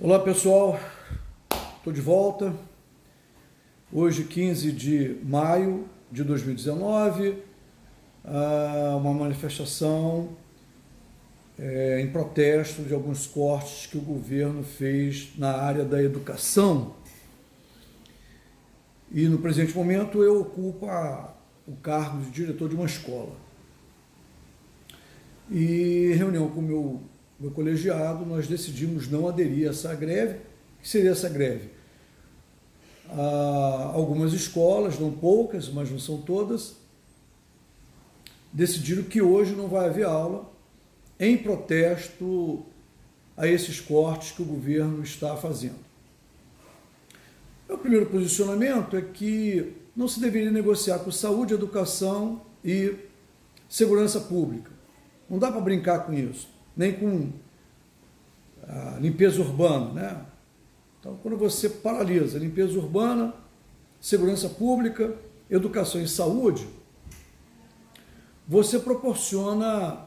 Olá pessoal, estou de volta. Hoje, 15 de maio de 2019, uma manifestação em protesto de alguns cortes que o governo fez na área da educação. E no presente momento eu ocupo o cargo de diretor de uma escola. E em reunião com o meu colegiado, nós decidimos não aderir a essa greve. O que seria essa greve? Algumas escolas, não poucas, mas não são todas, decidiram que hoje não vai haver aula em protesto a esses cortes que o governo está fazendo. O primeiro posicionamento é que não se deveria negociar com saúde, educação e segurança pública. Não dá para brincar com isso, nem com a limpeza urbana, né? Então, quando você paralisa limpeza urbana, segurança pública, educação e saúde, você proporciona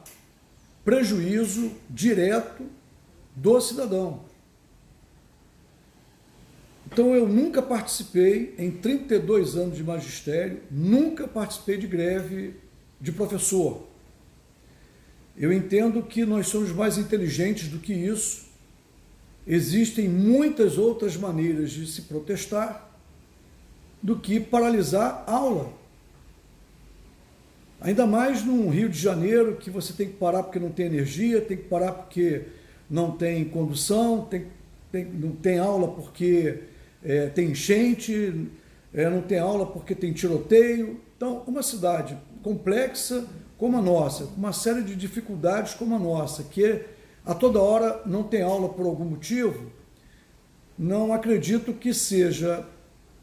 prejuízo direto do cidadão. Então, eu nunca participei, em 32 anos de magistério, nunca participei de greve de professor. Eu entendo que nós somos mais inteligentes do que isso. Existem muitas outras maneiras de se protestar do que paralisar a aula. Ainda mais no Rio de Janeiro, que você tem que parar porque não tem energia, tem que parar porque não tem condução, não tem aula porque tem enchente, não tem aula porque tem tiroteio. Então, uma cidade complexa como a nossa, com uma série de dificuldades como a nossa, que a toda hora não tem aula por algum motivo, não acredito que seja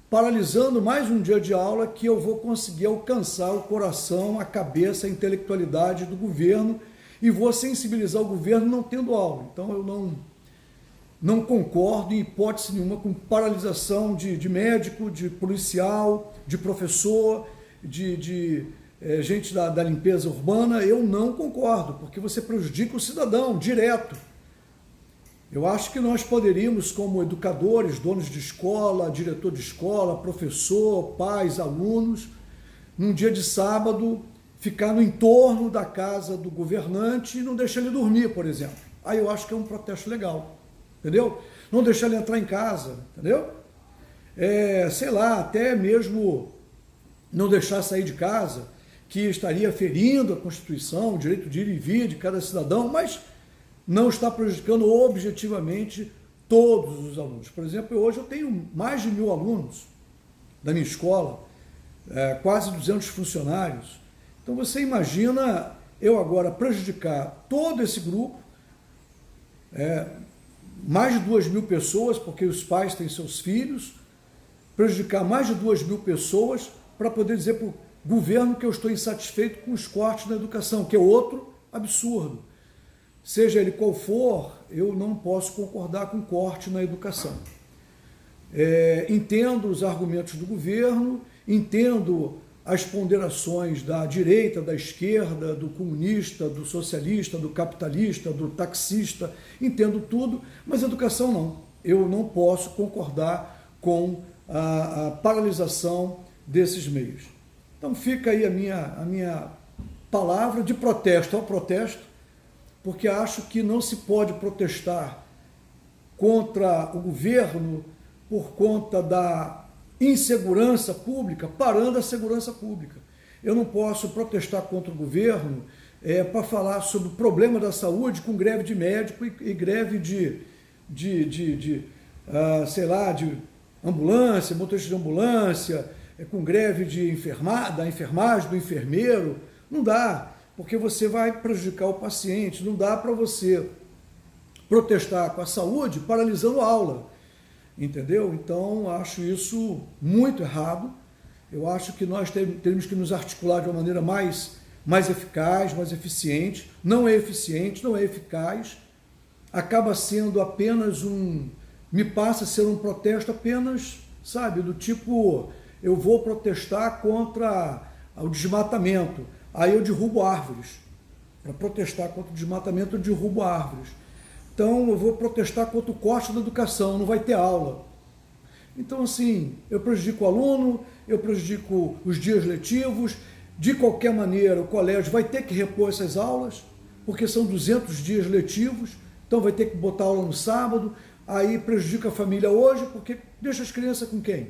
paralisando mais um dia de aula que eu vou conseguir alcançar o coração, a cabeça, a intelectualidade do governo e vou sensibilizar o governo não tendo aula. Então eu não concordo em hipótese nenhuma com paralisação de médico, de policial, de professor, de gente da limpeza urbana. Eu não concordo, porque você prejudica o cidadão direto. Eu acho que nós poderíamos, como educadores, donos de escola, diretor de escola, professor, pais, alunos, num dia de sábado, ficar no entorno da casa do governante e não deixar ele dormir, por exemplo. Aí eu acho que é um protesto legal, entendeu? Não deixar ele entrar em casa, entendeu? Sei lá, até mesmo não deixar sair de casa, que estaria ferindo a Constituição, o direito de ir e vir de cada cidadão, mas não está prejudicando objetivamente todos os alunos. Por exemplo, hoje eu tenho mais de 1000 alunos da minha escola, quase 200 funcionários. Então você imagina eu agora prejudicar todo esse grupo, mais de 2000 pessoas, porque os pais têm seus filhos, prejudicar mais de 2000 pessoas para poder dizer para o governo que eu estou insatisfeito com os cortes na educação, que é outro absurdo. Seja ele qual for, eu não posso concordar com corte na educação. Entendo os argumentos do governo, entendo as ponderações da direita, da esquerda, do comunista, do socialista, do capitalista, do taxista, entendo tudo, mas educação não. Eu não posso concordar com a paralisação desses meios. Então fica aí a minha palavra de protesto ao protesto, porque acho que não se pode protestar contra o governo por conta da insegurança pública, parando a segurança pública. Eu não posso protestar contra o governo para falar sobre o problema da saúde com greve de médico e greve de ambulância, motorista de ambulância, com greve da enfermagem, do enfermeiro. Não dá, porque você vai prejudicar o paciente. Não dá para você protestar com a saúde paralisando a aula, entendeu? Então, acho isso muito errado. Eu acho que nós temos que nos articular de uma maneira mais eficaz, mais eficiente. Não é eficiente, não é eficaz. Acaba sendo apenas me passa a ser um protesto apenas, sabe, do tipo, eu vou protestar contra o desmatamento, aí eu derrubo árvores. Para protestar contra o desmatamento, eu derrubo árvores. Então eu vou protestar contra o corte da educação, não vai ter aula. Então assim, eu prejudico o aluno, eu prejudico os dias letivos, de qualquer maneira o colégio vai ter que repor essas aulas, porque são 200 dias letivos, então vai ter que botar aula no sábado, aí prejudica a família hoje, porque deixa as crianças com quem?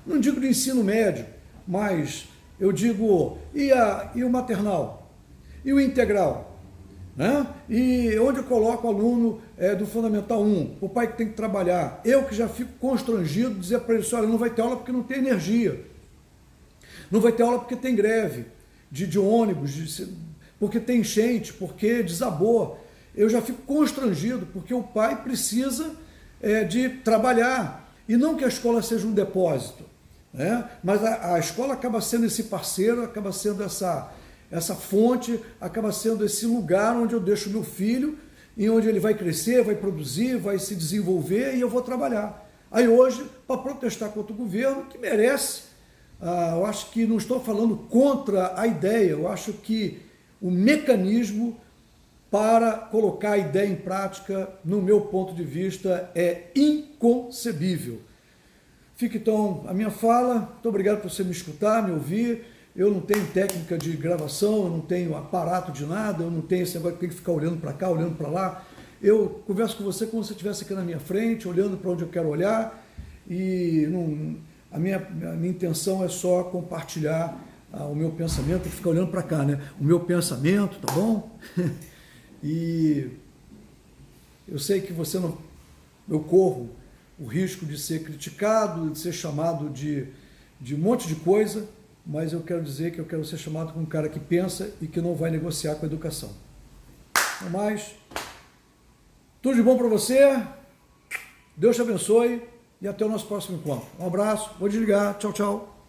Não digo de ensino médio, mas eu digo, e o maternal? E o integral? Né? E onde eu coloco o aluno do Fundamental 1, o pai que tem que trabalhar, eu que já fico constrangido de dizer para ele, olha, não vai ter aula porque não tem energia, não vai ter aula porque tem greve de ônibus, porque tem enchente, porque desabou. Eu já fico constrangido, porque o pai precisa de trabalhar, e não que a escola seja um depósito, né? Mas a escola acaba sendo esse parceiro, acaba sendo essa fonte, acaba sendo esse lugar onde eu deixo meu filho, e onde ele vai crescer, vai produzir, vai se desenvolver, e eu vou trabalhar. Aí hoje, para protestar contra o governo, que merece, eu acho que não estou falando contra a ideia, eu acho que o mecanismo para colocar a ideia em prática, no meu ponto de vista, é inconcebível. Fica então a minha fala. Muito obrigado por você me escutar, me ouvir. Eu não tenho técnica de gravação, eu não tenho aparato de nada, eu não tenho esse negócio que tem que ficar olhando para cá, olhando para lá. Eu converso com você como se você estivesse aqui na minha frente, olhando para onde eu quero olhar, e a minha intenção é só compartilhar o meu pensamento, ficar olhando para cá, né? O meu pensamento, tá bom? E eu sei que eu corro o risco de ser criticado, de ser chamado de um monte de coisa, mas eu quero dizer que eu quero ser chamado como um cara que pensa e que não vai negociar com a educação. No mais, tudo de bom para você, Deus te abençoe e até o nosso próximo encontro. Um abraço, vou desligar, tchau, tchau.